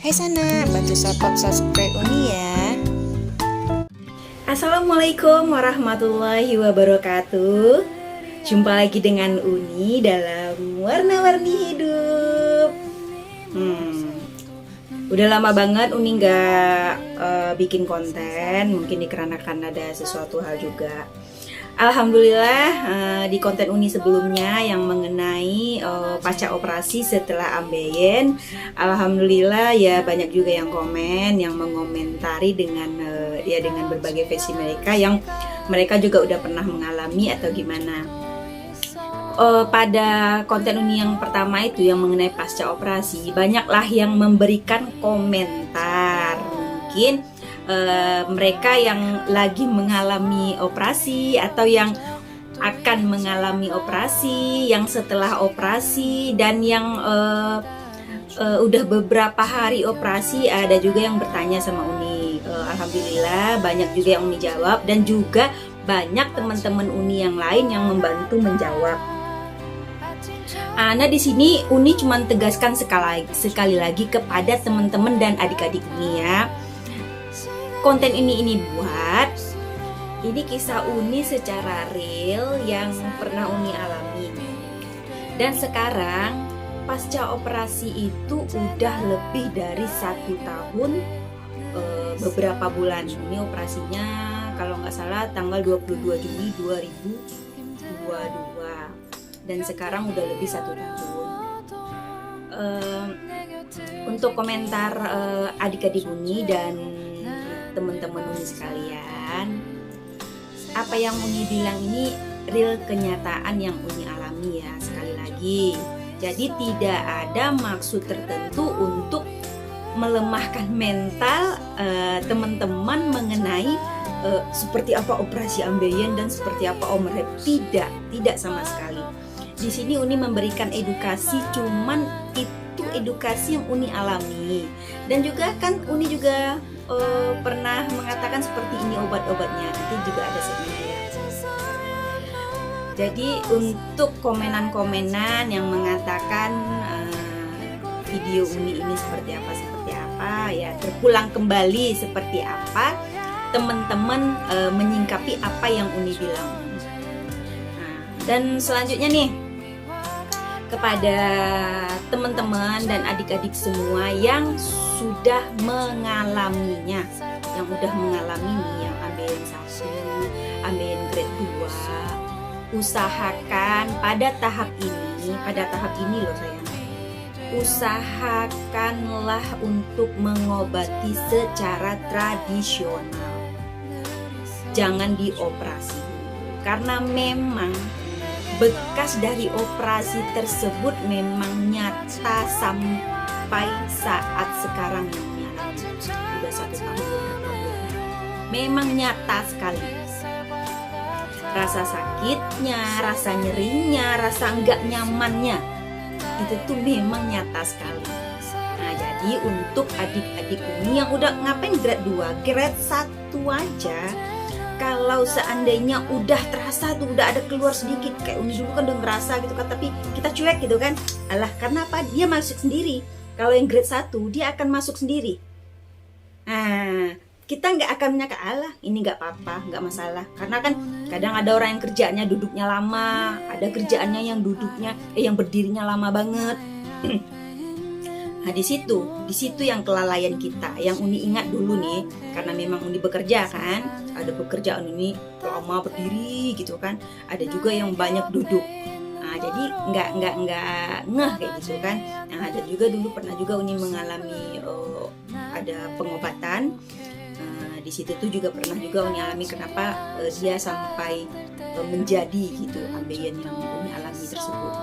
Hai Sana, bantu subscribe Uni ya. Assalamualaikum warahmatullahi wabarakatuh. Jumpa lagi dengan Uni dalam warna-warni hidup. Udah lama banget Uni nggak bikin konten, mungkin dikarenakan ada sesuatu hal juga. Alhamdulillah di konten Uni sebelumnya yang mengenai pasca operasi setelah ambeien, alhamdulillah ya banyak juga yang komen, yang mengomentari dengan dengan berbagai versi mereka yang mereka juga udah pernah mengalami atau gimana. Pada konten Uni yang pertama itu yang mengenai pasca operasi, banyaklah yang memberikan komentar, mungkin mereka yang lagi mengalami operasi atau yang akan mengalami operasi, yang setelah operasi, dan yang udah beberapa hari operasi. Ada juga yang bertanya sama Uni. Alhamdulillah banyak juga yang Uni jawab, dan juga banyak teman-teman Uni yang lain yang membantu menjawab. Nah di sini Uni cuma tegaskan sekali lagi kepada teman-teman dan adik-adik Uni ya. Konten ini buat, ini kisah Uni secara real yang pernah Uni alami. Dan sekarang pasca operasi itu udah lebih dari 1 tahun beberapa bulan. Ini operasinya kalau nggak salah tanggal 22 Juli 2022. Dan sekarang udah lebih 1 tahun. Untuk komentar adik-adik Uni dan teman-teman Uni sekalian, apa yang Uni bilang ini real kenyataan yang Uni alami ya. Sekali lagi, jadi tidak ada maksud tertentu untuk melemahkan mental teman-teman mengenai seperti apa operasi ambeien dan seperti apa Omrep. Tidak sama sekali. Di sini Uni memberikan edukasi, cuman itu edukasi yang Uni alami. Dan juga kan Uni juga pernah mengatakan seperti ini obat-obatnya, nanti juga ada segmennya. Jadi untuk komenan-komenan yang mengatakan video Uni ini seperti apa ya, terpulang kembali seperti apa teman-teman menyingkapi apa yang Uni bilang. Dan selanjutnya nih, kepada teman-teman dan adik-adik semua yang sudah mengalaminya, yang udah mengalami nih, yang ambeien 1, ambeien grade 2, usahakan pada tahap ini loh sayang, usahakanlah untuk mengobati secara tradisional, jangan dioperasi, karena memang bekas dari operasi tersebut memang nyata sampai saat sekarang ini, sudah 1 tahun. Memang nyata sekali. Rasa sakitnya, rasa nyerinya, rasa nggak nyamannya, itu tuh memang nyata sekali. Nah jadi untuk adik-adik Uni yang udah ngapain grade 2, grade 1 aja, kalau seandainya udah terasa tuh, udah ada keluar sedikit, kayak Uni dulu kan udah ngerasa gitu kan, tapi kita cuek gitu kan. Alah, karena apa? Dia masuk sendiri. Kalau yang grade 1 dia akan masuk sendiri. Nah, kita nggak akan menyangka, alah ini nggak apa-apa, nggak masalah. Karena kan kadang ada orang yang kerjanya duduknya lama, ada kerjaannya yang yang berdirinya lama banget. Nah di situ yang kelalaian kita, yang Uni ingat dulu nih, karena memang Uni bekerja kan, ada pekerjaan Uni lama berdiri gitu kan, ada juga yang banyak duduk. Nah jadi nggak ngeh kayak gitu kan. Nah ada juga dulu pernah juga Uni mengalami ada pengobatan. Di situ tuh juga pernah juga Uni alami kenapa dia sampai menjadi gitu ambeien yang Uni alami tersebut.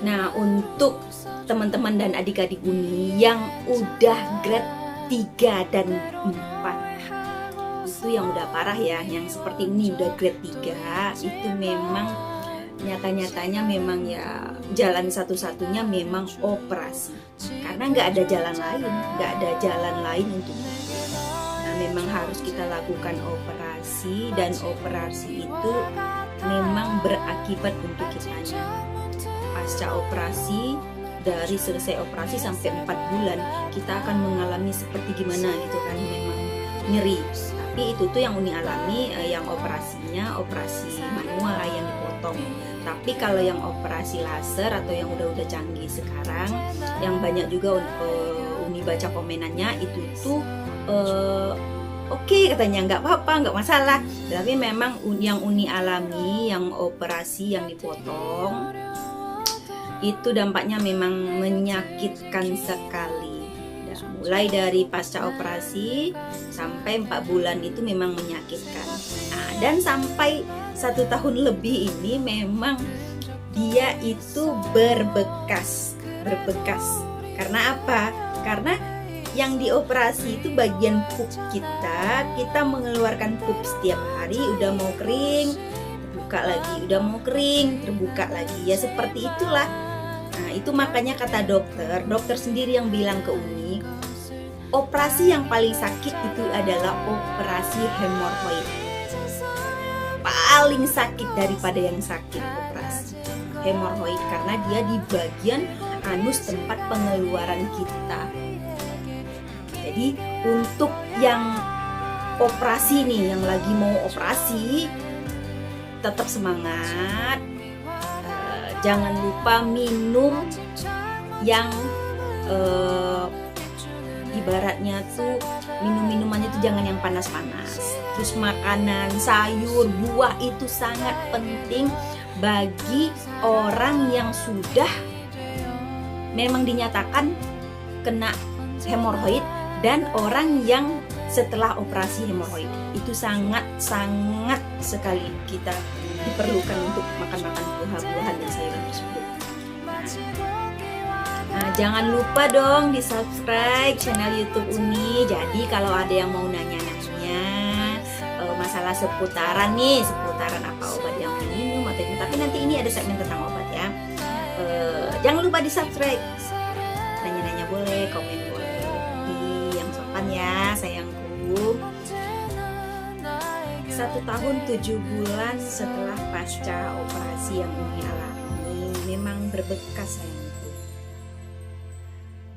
Nah untuk teman-teman dan adik-adik Uni yang udah grade 3 dan 4, itu yang udah parah ya, yang seperti ini udah grade 3, itu memang nyata-nyatanya memang ya jalan satu-satunya memang operasi, karena nggak ada jalan lain untuk itu. Nah memang harus kita lakukan operasi, dan operasi itu memang berakibat untuk kitanya. Pasca operasi dari selesai operasi sampai 4 bulan kita akan mengalami seperti gimana gitu kan, memang nyeri. Tapi itu tuh yang Uni alami, yang operasinya operasi manual yang dipotong. Tapi kalau yang operasi laser atau yang udah canggih sekarang, yang banyak juga Uni baca komenannya itu tuh oke, katanya nggak apa-apa, nggak masalah. Tapi memang yang Uni alami, yang operasi yang dipotong, itu dampaknya memang menyakitkan sekali. Mulai dari pasca operasi sampai 4 bulan itu memang menyakitkan. Nah, dan sampai 1 tahun lebih ini memang dia itu berbekas. Karena apa? Karena yang dioperasi itu bagian pup kita mengeluarkan pup setiap hari, udah mau kering, terbuka lagi, udah mau kering, terbuka lagi, ya seperti itulah. Nah, itu makanya kata dokter sendiri yang bilang ke Uni, operasi yang paling sakit itu adalah operasi hemoroid. Paling sakit daripada yang sakit operasi hemoroid, karena dia di bagian anus, tempat pengeluaran kita. Jadi untuk yang operasi nih, yang lagi mau operasi, tetap semangat. Jangan lupa minum yang ibaratnya tuh minumannya tuh jangan yang panas-panas. Terus makanan, sayur, buah itu sangat penting bagi orang yang sudah memang dinyatakan kena hemoroid, dan orang yang setelah operasi hemoroid. Itu sangat sekali kita diperlukan untuk makan buah-buahan dan sayuran tersebut. Nah, jangan lupa dong di subscribe channel YouTube Uni. Jadi kalau ada yang mau nanya-nanya masalah seputaran apa obat yang minum atau ini, tapi nanti ini ada segmen tentang obat ya. Jangan lupa di subscribe. Nanya-nanya boleh, komen boleh. Yang sopan ya sayangku. 1 tahun 7 bulan setelah pasca operasi yang Uni alami memang berbekas sayangku.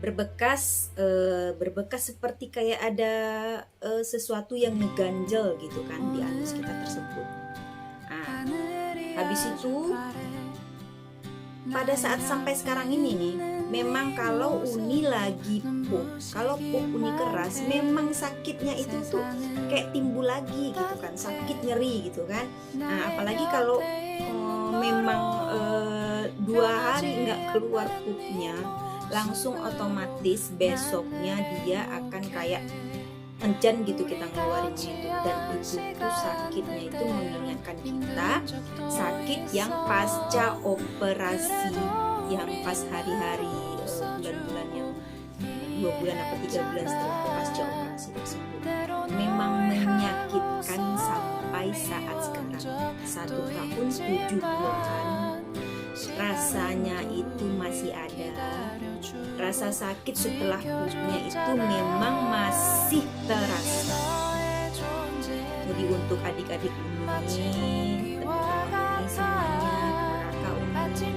Berbekas seperti kayak ada sesuatu yang ngeganjel gitu kan di anus kita tersebut. Nah, habis itu pada saat sampai sekarang ini nih, memang kalau Uni lagi kalau pup Uni keras, memang sakitnya itu tuh kayak timbul lagi gitu kan, sakit nyeri gitu kan. Nah, apalagi kalau memang 2 hari nggak keluar pupnya, langsung otomatis besoknya dia akan kayak encan gitu kita ngeluarin itu, dan itu tuh sakitnya itu mengingatkan kita sakit yang pasca operasi, yang pas hari-hari bulan-bulan yang 2 bulan atau 3 bulan setelah pasca operasi tersebut. Memang menyakitkan sampai saat sekarang. 1 tahun 7 bulan rasanya itu masih ada. Rasa sakit setelah pupnya itu memang masih terasa. Jadi untuk adik-adik Uni, teman-teman Uni semuanya, kakak Uni,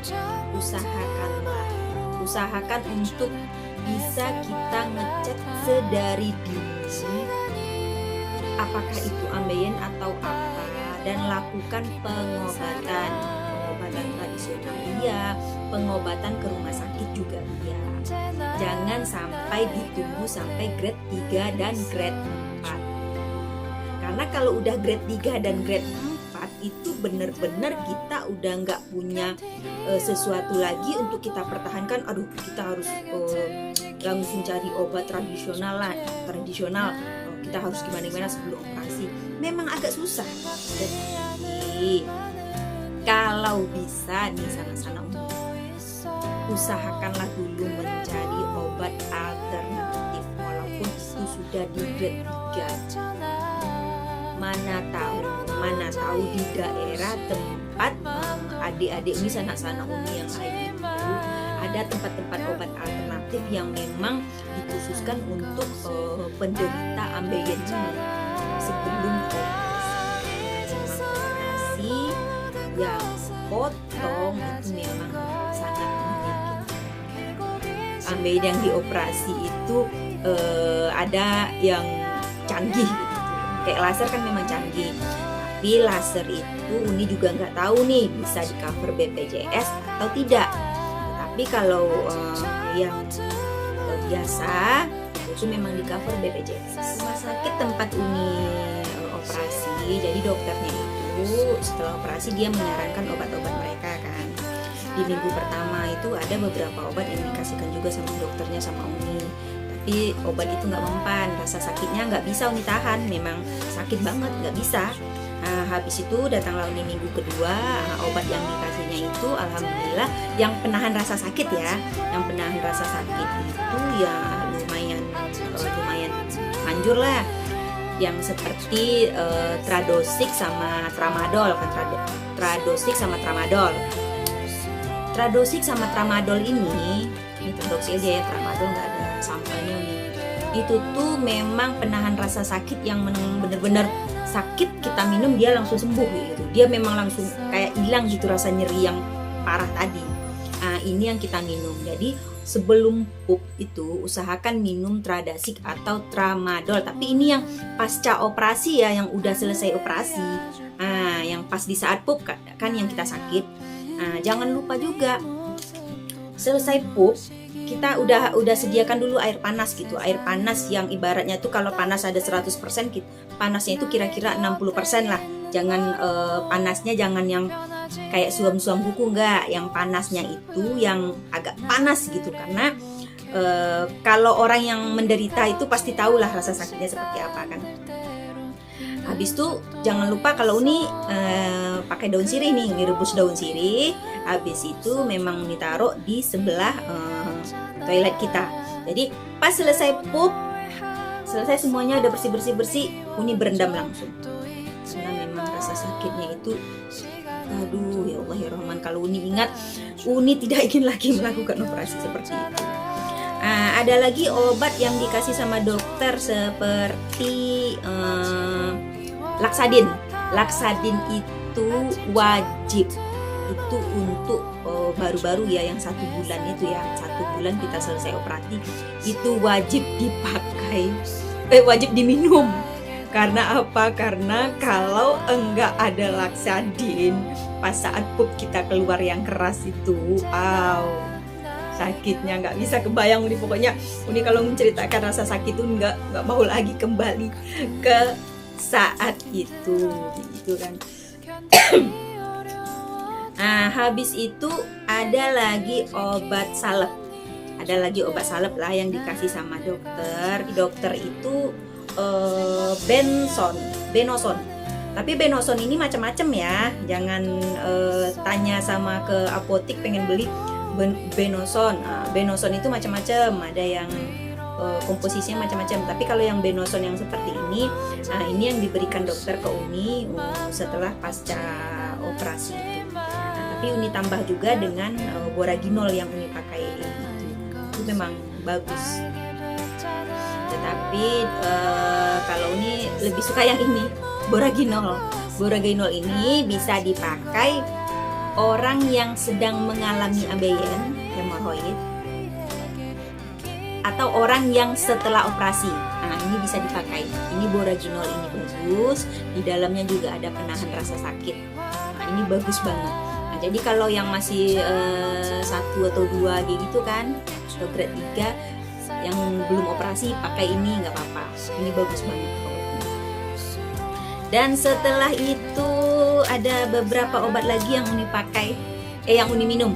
usahakan untuk bisa kita ngecek sedari dini apakah itu ambeien atau apa, dan lakukan pengobatan tradisional iya, pengobatan ke rumah sakit juga iya. Jangan sampai ditunggu sampai grade 3 dan grade 4. Karena kalau udah grade 3 dan grade 4 itu bener-bener kita udah nggak punya sesuatu lagi untuk kita pertahankan. Aduh, kita harus langsung cari obat tradisional. Kita harus gimana sebelum operasi. Memang agak susah. Jadi kalau bisa nih sana-sana usahakanlah dulu mencari obat alternatif walaupun itu sudah di grade 3. Mana tahu di daerah tempat adik-adik ini sana-sana Uni yang lain itu ada tempat-tempat obat alternatif yang memang dikhususkan untuk penderita ambeien ini sebelum operasi. Yang potong itu memang sangat menyakitkan. ambeien yang dioperasi itu ada yang canggih gitu. Kayak laser kan memang canggih, tapi laser itu Uni juga nggak tahu nih bisa di cover BPJS atau tidak. Tapi kalau yang biasa itu memang di cover BPJS. Rumah sakit tempat Uni operasi, jadi dokternya itu setelah operasi dia menyarankan obat-obat mereka kan. Di minggu pertama itu ada beberapa obat yang dikasihkan juga sama dokternya sama Uni, tapi obat itu nggak mempan, rasa sakitnya nggak bisa Uni tahan, memang sakit banget nggak bisa. Nah, habis itu datanglah Uni minggu kedua, obat yang dikasihnya itu alhamdulillah yang penahan rasa sakit ya, yang penahan rasa sakit itu ya lumayan manjur lah, yang seperti Tradosik sama Tramadol kan, Tradosik sama Tramadol. Tradosik sama Tramadol ini Tradosik aja ya, Tramadol nggak ada sampelnya nih. Itu tuh memang penahan rasa sakit yang bener-bener sakit, kita minum dia langsung sembuh gitu. Dia memang langsung kayak hilang gitu rasa nyeri yang parah tadi. Nah, ini yang kita minum. Jadi sebelum pup itu usahakan minum Tradosik atau Tramadol. Tapi ini yang pasca operasi ya, yang udah selesai operasi. Nah, yang pas di saat pup kan yang kita sakit. Nah, jangan lupa juga selesai pup kita udah sediakan dulu air panas gitu. Air panas yang ibaratnya tuh kalau panas ada 100%, panasnya itu kira-kira 60% lah. Jangan panasnya jangan yang kayak suam-suam kuku, enggak. Yang panasnya itu yang agak panas gitu, karena kalau orang yang menderita itu pasti tahulah rasa sakitnya seperti apa kan. Habis itu jangan lupa kalau Uni pakai daun sirih nih, direbus daun sirih. Habis itu memang Uni taruh di sebelah toilet kita. Jadi pas selesai pup, selesai semuanya udah bersih, Uni berendam langsung. Karena memang rasa sakitnya itu, aduh ya Allah ya Rahman, kalau Uni ingat, Uni tidak ingin lagi melakukan operasi seperti itu. Ada lagi obat yang dikasih sama dokter seperti Laksadin. Laksadin itu wajib, itu untuk baru-baru ya, yang 1 bulan itu ya, 1 bulan kita selesai operasi itu wajib dipakai, wajib diminum. Karena apa? Karena kalau enggak ada Laksadin pas saat pup kita keluar yang keras itu, sakitnya nggak bisa kebayang Uni. Pokoknya Uni kalau menceritakan rasa sakit itu nggak mau lagi kembali ke saat itu gitu kan. Nah, habis itu ada lagi obat salep. Ada lagi obat salep lah yang dikasih sama dokter. Dokter itu Benoson. Tapi Benoson ini macam-macam ya. Jangan tanya sama ke apotik pengen beli Benoson. Benoson itu macam-macam. Ada yang komposisinya macam-macam. Tapi kalau yang Benoson yang seperti ini yang diberikan dokter ke Uni setelah pasca operasi itu. Tapi Uni tambah juga dengan Boraginol yang Uni pakai itu memang bagus. Tetapi kalau Uni lebih suka yang ini, Boraginol. Boraginol ini bisa dipakai orang yang sedang mengalami ambeien, hemoroid, atau orang yang setelah operasi. Nah, ini bisa dipakai. Ini Boraginol ini bagus. Di dalamnya juga ada penahan rasa sakit. Nah, ini bagus banget. Nah, jadi kalau yang masih 1 atau 2 gitu kan, atau grade 3 yang belum operasi, pakai ini nggak apa-apa. Ini bagus banget obatnya. Dan setelah itu ada beberapa obat lagi yang Uni pakai, yang Uni minum.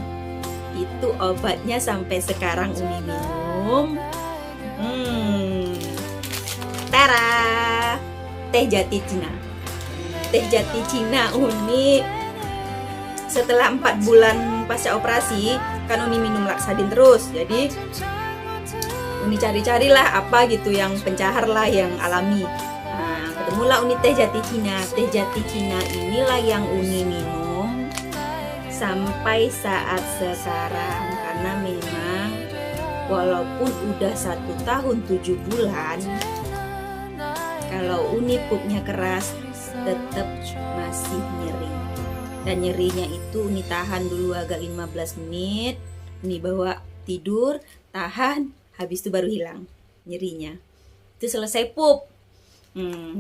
Itu obatnya sampai sekarang Uni minum. Tara, teh jati Cina. Teh jati Cina Uni setelah 4 bulan pasca operasi kan Uni minum Laksadin terus. Jadi Uni cari-carilah apa gitu yang pencahar lah, yang alami. Nah, ketemulah Uni teh jati Cina. Teh jati Cina inilah yang Uni minum sampai saat sekarang. Karena memang walaupun udah 1 tahun 7 bulan, kalau Uni pupnya keras tetap masih nyeri. Dan nyerinya itu Uni tahan dulu agak 15 menit, Uni bawa tidur, tahan, habis itu baru hilang nyerinya. Itu selesai pup.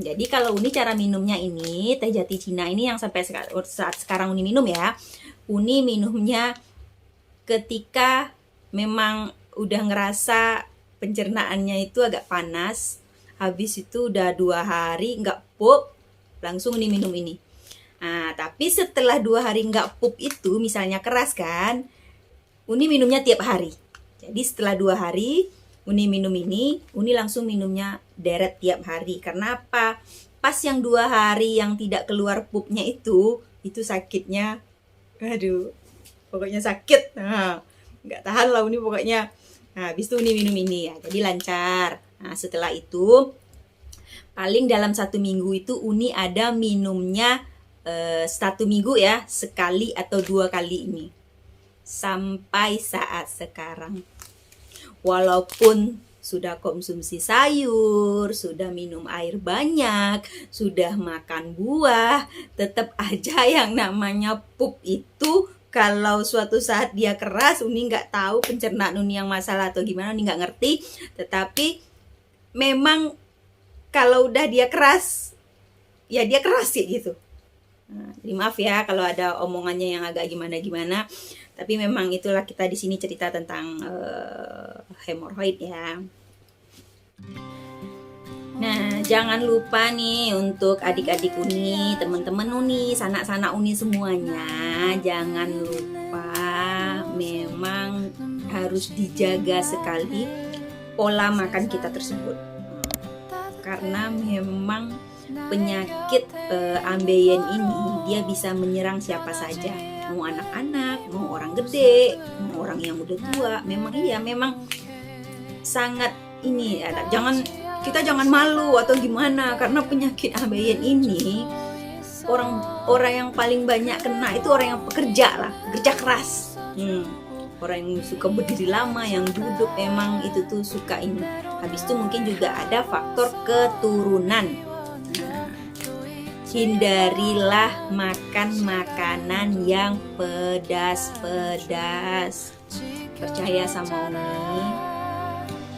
Jadi kalau Uni cara minumnya ini, teh jati Cina ini yang sampai saat sekarang Uni minum ya. Uni minumnya ketika memang udah ngerasa pencernaannya itu agak panas, habis itu udah 2 hari nggak pup, langsung Uni minum ini. Nah, tapi setelah 2 hari nggak pup itu, misalnya keras kan, Uni minumnya tiap hari. Jadi setelah 2 hari Uni minum ini, Uni langsung minumnya deret tiap hari. Karena apa? Pas yang 2 hari yang tidak keluar pupnya itu sakitnya, aduh, pokoknya sakit. Nah, nggak tahan lah Uni pokoknya. Nah, habis itu Uni minum ini ya, jadi lancar. Nah, setelah itu, paling dalam 1 minggu itu Uni ada minumnya 1 minggu ya, sekali atau 2 kali ini. Sampai saat sekarang. Walaupun sudah konsumsi sayur, sudah minum air banyak, sudah makan buah, tetap aja yang namanya pup itu kalau suatu saat dia keras, Uni nggak tahu pencernaan Uni yang masalah atau gimana, Uni nggak ngerti. Tetapi memang kalau udah dia keras, ya dia keras sih gitu. Nah, jadi maaf ya kalau ada omongannya yang agak gimana-gimana. Tapi memang itulah kita di sini cerita tentang hemoroid ya. Nah, jangan lupa nih untuk adik-adik Uni, teman-teman Uni, sanak-sanak Uni semuanya, jangan lupa memang harus dijaga sekali pola makan kita tersebut. Karena memang penyakit ambeien ini dia bisa menyerang siapa saja, mau anak-anak, mau orang gede, mau orang yang udah tua. Memang sangat ini, kita jangan malu atau gimana, karena penyakit ambeien ini orang yang paling banyak kena itu orang yang pekerja keras. Orang yang suka berdiri lama, yang duduk, memang itu tuh suka ini. Habis itu mungkin juga ada faktor keturunan. Hindarilah makan makanan yang pedas-pedas. Percaya sama Uni,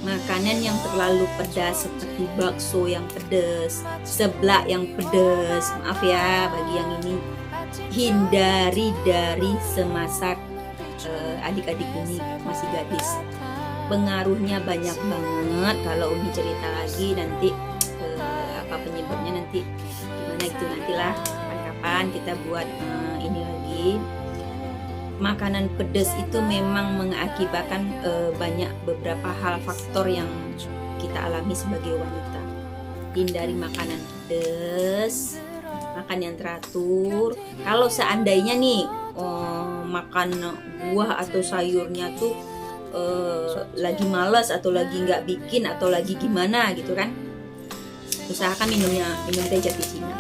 makanan yang terlalu pedas seperti bakso yang pedas, seblak yang pedas, maaf ya bagi yang ini, hindari dari semasa adik-adik Uni masih gadis. Pengaruhnya banyak banget. Kalau Uni cerita lagi nanti apa penyebabnya nanti gimana itu, nantilah kapan-kapan kita buat ini lagi. Makanan pedas itu memang mengakibatkan banyak beberapa hal faktor yang kita alami sebagai wanita. Hindari makanan pedas, makan yang teratur. Kalau seandainya nih makan buah atau sayurnya tuh lagi malas atau lagi nggak bikin atau lagi gimana gitu kan, usahakan minum teh jati Cina.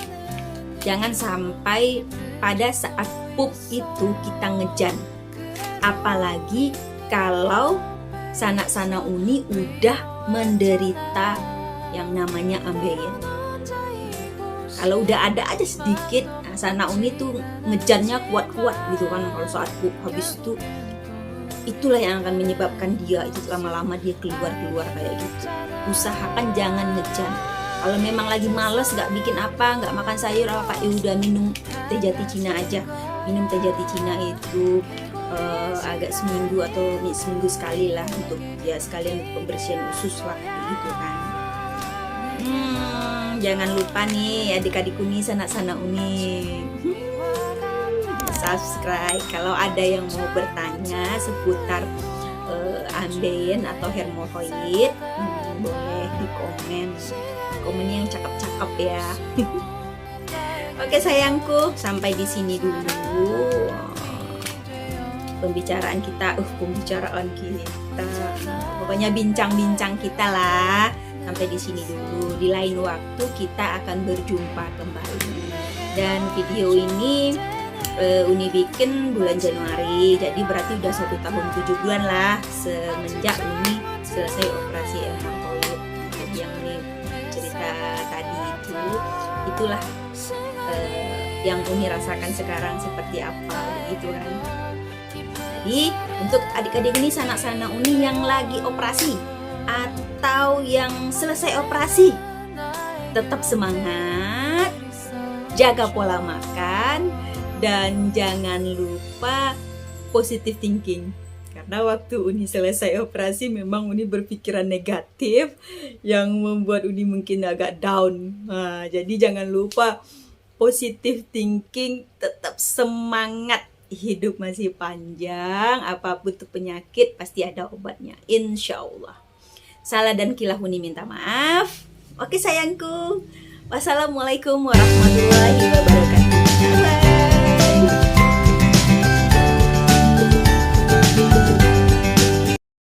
Jangan sampai pada saat pup itu kita ngejan. Apalagi kalau sanak-sanak Uni udah menderita yang namanya ambeien. Kalau udah ada aja sedikit, sanak Uni tuh ngejannya kuat-kuat gitu kan. Kalau saat pup habis itu, itulah yang akan menyebabkan dia itu lama-lama dia keluar kayak gitu. Usahakan jangan ngejan. Kalau memang lagi males, nggak bikin apa, nggak makan sayur apa, ya udah minum teh jati Cina aja. Minum teh jati Cina itu agak seminggu atau seminggu sekali lah, untuk ya sekalian pembersihan usus lah gitu kan. Jangan lupa nih adik-adik Uni, sanak-sanak Uni, subscribe. Kalau ada yang mau bertanya seputar ambeien atau hemoroid, boleh di komennya yang cakep-cakep ya. Oke sayangku, sampai di sini dulu pembicaraan kita. Pokoknya bincang-bincang kita lah. Sampai di sini dulu. Di lain waktu kita akan berjumpa kembali. Dan video ini Uni bikin bulan Januari, jadi berarti udah 1 tahun 7 bulan lah semenjak Uni selesai operasi hemoroid. Jadi yang Uni cerita tadi itulah yang Uni rasakan sekarang seperti apa gitu kan. Jadi untuk adik-adik ini, sanak-sanak Uni yang lagi operasi atau yang selesai operasi, tetap semangat, jaga pola makan, dan jangan lupa positive thinking. Karena waktu Uni selesai operasi memang Uni berpikiran negatif yang membuat Uni mungkin agak down. Jadi jangan lupa positive thinking, tetap semangat. Hidup masih panjang, apapun itu penyakit pasti ada obatnya, insya Allah. Salah dan kilah Uni minta maaf. Oke sayangku, wassalamualaikum warahmatullahi wabarakatuh. Bye.